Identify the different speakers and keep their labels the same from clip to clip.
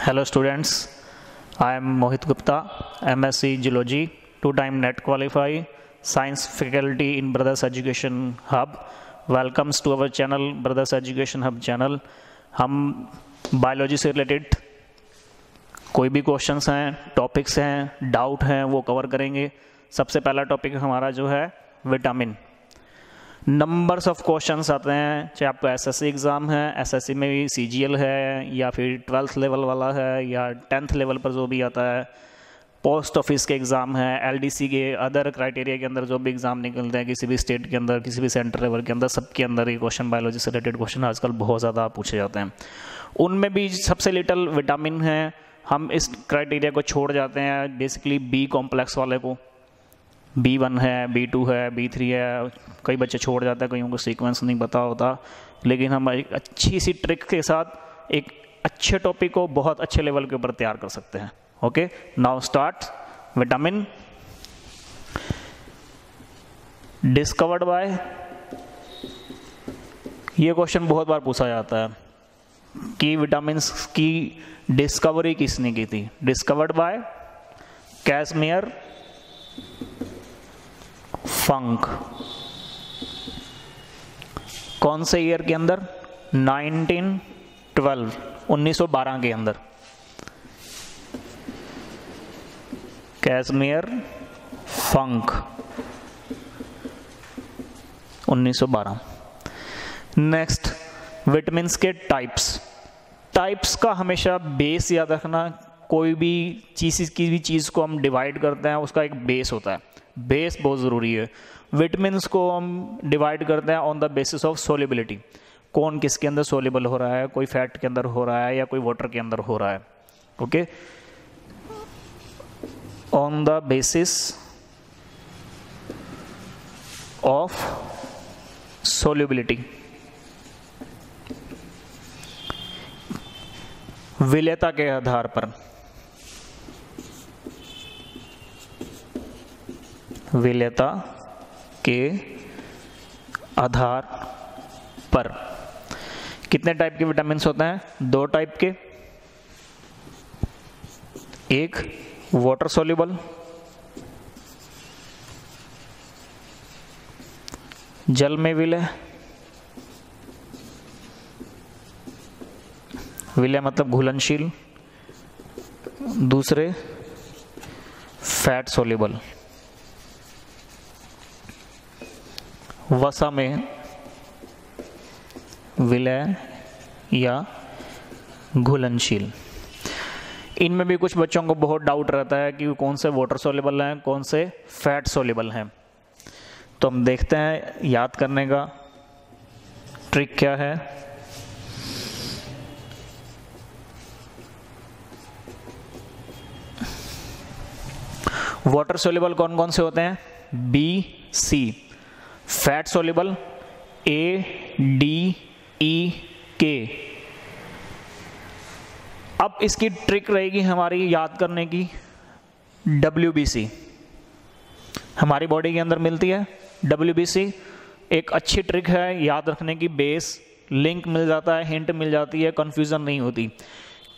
Speaker 1: Hello students, I am Mohit Gupta, MSc Geology, 2-time NET qualify, Science faculty in Brothers Education Hub. Welcomes to our channel, Brothers Education Hub channel. हम biology से related कोई भी questions हैं, topics हैं, doubt हैं, वो cover करेंगे। सबसे पहला टॉपिक हमारा जो है विटामिन। नंबर्स ऑफ क्वेश्चंस आते हैं, चाहे आपका एसएससी एग्ज़ाम है, एसएससी में भी सीजीएल है, या फिर 12th लेवल वाला है, या 10th लेवल पर जो भी आता है, पोस्ट ऑफिस के एग्ज़ाम है, एलडीसी के अदर क्राइटेरिया के अंदर जो भी एग्ज़ाम निकलते हैं किसी भी स्टेट के अंदर, किसी भी सेंटर लेवल के अंदर, सबके अंदर ये क्वेश्चन बायोलॉजी से रिलेटेड क्वेश्चन आजकल बहुत ज़्यादा पूछे जाते हैं। उनमें भी सबसे लिटल विटामिन है। हम इस क्राइटेरिया को छोड़ जाते हैं, बेसिकली बी कॉम्प्लेक्स वाले को। B1 है, B2 है, B3 है, कई बच्चे छोड़ जाते हैं, कईयों को सीक्वेंस नहीं पता होता। लेकिन हम एक अच्छी सी ट्रिक के साथ एक अच्छे टॉपिक को बहुत अच्छे लेवल के ऊपर तैयार कर सकते हैं। Okay, now start. Vitamin discovered by, ये क्वेश्चन बहुत बार पूछा जाता है कि विटामिन की डिस्कवरी किसने की थी। डिस्कवर्ड बाय कैसमेयर फंक। कौन से ईयर के अंदर? 1912 के अंदर। कैसमेयर फंक 1912। नेक्स्ट, विटामिन्स के टाइप्स का हमेशा बेस याद रखना। कोई भी चीज़ को हम डिवाइड करते हैं, उसका एक बेस होता है। बेस बहुत ज़रूरी है। विटामिन्स को हम डिवाइड करते हैं on the basis of solubility. कौन किसके अंदर सोलिबल हो रहा है, कोई फैट के अंदर हो रहा है या कोई वाटर के अंदर हो रहा है। Okay, on the basis of solubility. विलेयता के आधार पर, विलेयता के आधार पर कितने टाइप के विटामिन्स होते हैं? 2 टाइप के। एक वाटर सोल्यूबल, जल में विलय। विलय मतलब घुलनशील। दूसरे फैट सोल्यूबल, वसा में विलय या घुलनशील। इनमें भी कुछ बच्चों को बहुत डाउट रहता है कि कौन से वाटर सोल्यूबल हैं, कौन से फैट सोल्यूबल हैं। तो हम देखते हैं याद करने का ट्रिक क्या है। वाटर सोल्यूबल कौन कौन से होते हैं? B, C। Fat soluble A, D, E, K। अब इसकी ट्रिक रहेगी हमारी याद करने की, WBC। हमारी बॉडी के अंदर मिलती है WBC। एक अच्छी ट्रिक है याद रखने की। बेस लिंक मिल जाता है, हिंट मिल जाती है, कंफ्यूजन नहीं होती।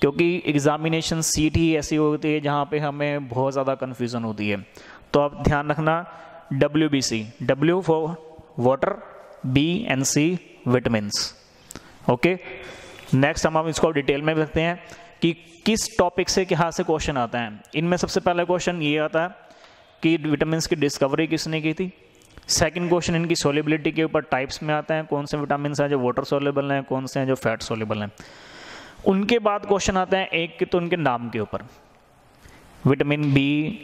Speaker 1: क्योंकि एग्जामिनेशन सीट ही ऐसी होती है जहाँ पे हमें बहुत ज़्यादा कंफ्यूजन होती है। तो आप ध्यान रखना, WBC, W for water, B and C vitamins. Okay, next हम इसको डिटेल में देखते हैं कि किस टॉपिक से कहाँ से क्वेश्चन आता है। इनमें सबसे पहला क्वेश्चन ये आता है कि विटामिन्स की डिस्कवरी किसने की थी। सेकंड क्वेश्चन इनकी सोलिबिलिटी के ऊपर टाइप्स में आता है, कौन से विटामिन्स हैं जो वाटर सोल्यूबल हैं, कौन से हैं जो फैट सोल्यूबल हैं। उनके बाद क्वेश्चन आते हैं एक के तो उनके नाम के ऊपर। विटामिन B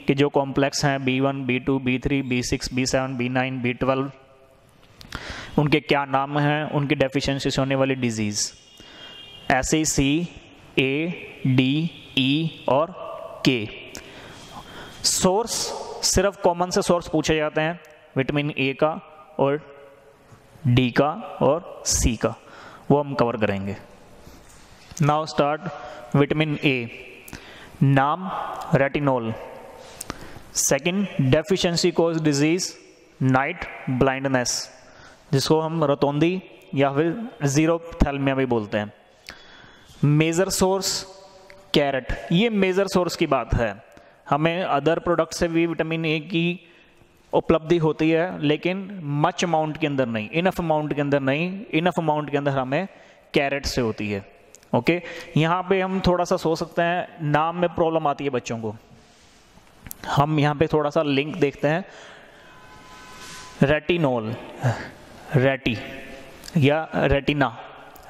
Speaker 1: के जो कॉम्प्लेक्स हैं, B1, B2, B3, B6, B7, B9, B12, उनके क्या नाम हैं, उनकी डेफिशिएंसी से होने वाली डिजीज। ऐसे C, A, D, E और K। सोर्स सिर्फ कॉमन से सोर्स पूछे जाते हैं, विटामिन A का और D का और C का, वो हम कवर करेंगे। Now start. विटामिन A, नाम retinol. Second, deficiency cause disease night blindness, जिसको हम रतौंधी या फिर जीरोथैल्मिया भी बोलते हैं। मेजर सोर्स कैरेट, ये मेजर सोर्स की बात है। हमें अदर प्रोडक्ट से भी विटामिन ए की उपलब्धि होती है, लेकिन मच अमाउंट के अंदर नहीं, इनफ अमाउंट के अंदर नहीं, इनफ अमाउंट के अंदर हमें कैरेट से होती है। ओके, यहाँ पे हम थोड़ा सा सोच सकते हैं, नाम में प्रॉब्लम आती है बच्चों को। हम यहाँ पे थोड़ा सा लिंक देखते हैं, रेटिनोल, रेटी या रेटिना,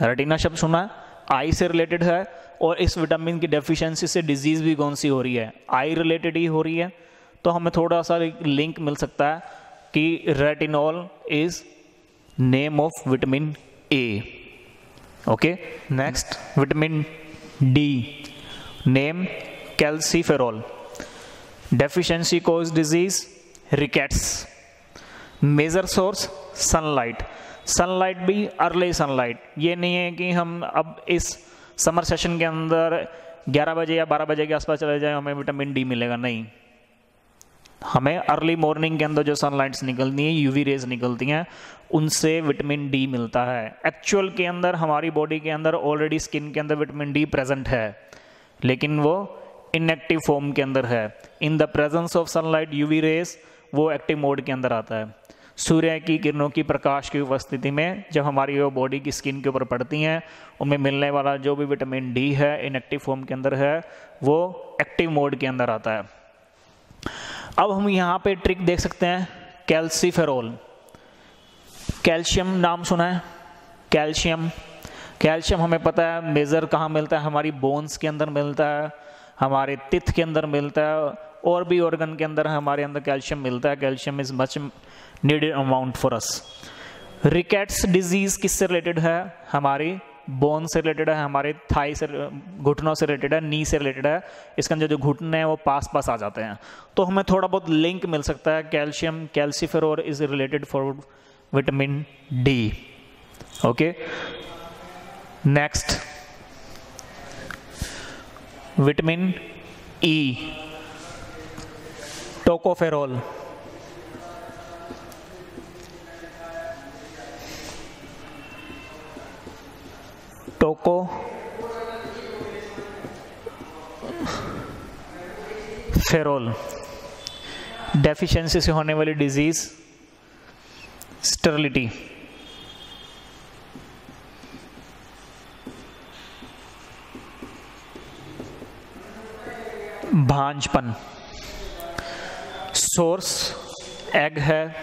Speaker 1: रेटिना शब्द सुना है, आई से रिलेटेड है, और इस विटामिन की डेफिशिएंसी से डिजीज भी कौन सी हो रही है, आई रिलेटेड ही हो रही है। तो हमें थोड़ा सा लिंक मिल सकता है कि retinol is name of vitamin A. Okay, next vitamin D, name calciferol, deficiency cause disease rickets, major source sunlight, sunlight भी अर्ली सनलाइट, ये नहीं है कि हम अब इस समर सेशन के अंदर 11 बजे या 12 बजे के आसपास चले जाए हमें विटामिन डी मिलेगा, नहीं, हमें अर्ली मॉर्निंग के अंदर जो सनलाइट्स निकलती हैं, यूवी रेज निकलती हैं, उनसे विटामिन डी मिलता है। एक्चुअल के अंदर हमारी बॉडी के अंदर ऑलरेडी स्किन के अंदर विटामिन डी प्रेजेंट है, लेकिन वो इनएक्टिव फॉर्म के अंदर है। In the presence of sunlight UV rays वो एक्टिव मोड के अंदर आता है। सूर्य की किरणों की प्रकाश की उपस्थिति में जब हमारी वो बॉडी की स्किन के ऊपर पड़ती हैं, उनमें मिलने वाला जो भी विटामिन डी है इनएक्टिव फॉर्म के अंदर है, वो एक्टिव मोड के अंदर आता है। अब हम यहाँ पे ट्रिक देख सकते हैं, कैल्सीफेरॉल, कैल्शियम नाम सुना है, कैल्शियम, कैल्शियम हमें पता है मेजर कहाँ मिलता है, हमारी बोन्स के अंदर मिलता है, हमारे तिथ के अंदर मिलता है, और भी ऑर्गन के अंदर हमारे अंदर कैल्शियम मिलता है। Calcium is much needed amount for us. Rickets disease किससे रिलेटेड है, हमारी बोन से रिलेटेड है, हमारे थाई से, घुटनों से रिलेटेड है, नी से रिलेटेड है। इसके अंदर जो घुटने हैं वो पास पास आ जाते हैं, तो हमें थोड़ा बहुत लिंक मिल सकता है। Calcium, calciferol is related for vitamin D. Okay, next vitamin E, tocopherol, tocopherol, deficiency से होने वाली डिजीज स्टेरिलिटी, भांजपन। सोर्स एग है,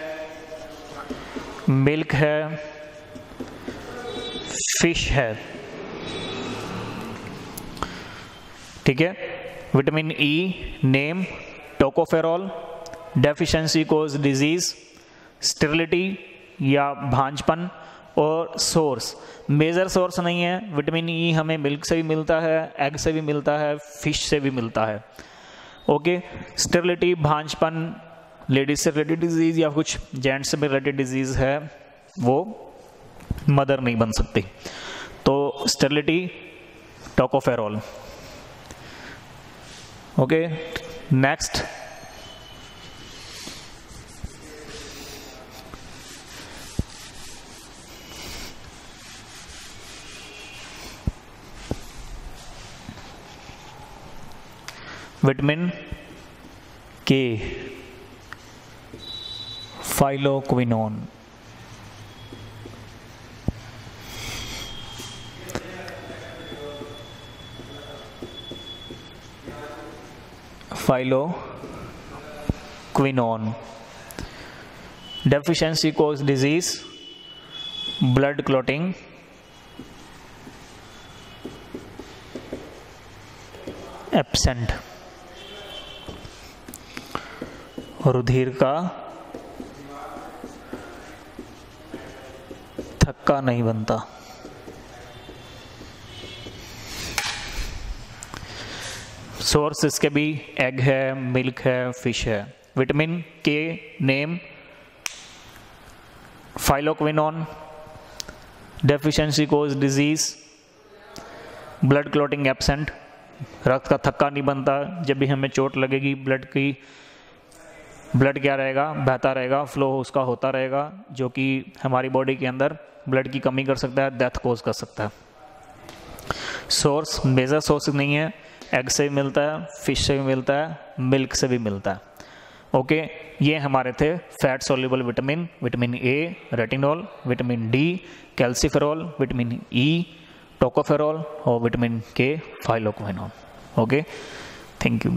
Speaker 1: मिल्क है, फिश है, ठीक है। Vitamin E name tocopherol, deficiency cause disease sterility या भांजपन, और सोर्स मेजर सोर्स नहीं है। विटामिन ई हमें मिल्क से भी मिलता है, एग से भी मिलता है, फिश से भी मिलता है। ओके, स्टेरिलिटी, भांजपन लेडीज से रिलेटेड डिजीज या कुछ जेंट्स से भी रिलेटेड डिजीज है, वो मदर नहीं बन सकती। तो sterility, tocopherol. Okay, next vitamin K, phylloquinone, phylloquinone, deficiency cause disease blood clotting, absent, रुधिर का थक्का नहीं बनता। सोर्स इसके भी एग है, मिल्क है, फिश है। विटामिन के name phylloquinone, deficiency cause disease blood clotting absent, रक्त का थक्का नहीं बनता। जब भी हमें चोट लगेगी ब्लड क्या रहेगा, बहता रहेगा, फ्लो उसका होता रहेगा, जो कि हमारी बॉडी के अंदर ब्लड की कमी कर सकता है, डेथ कॉज कर सकता है। सोर्स मेजर सोर्स नहीं है, एग से भी मिलता है, फिश से भी मिलता है, मिल्क से भी मिलता है। ओके, ये हमारे थे fat soluble vitamin, vitamin A retinol, vitamin D calciferol, vitamin E tocopherol और vitamin K phylloquinone. Okay, thank you.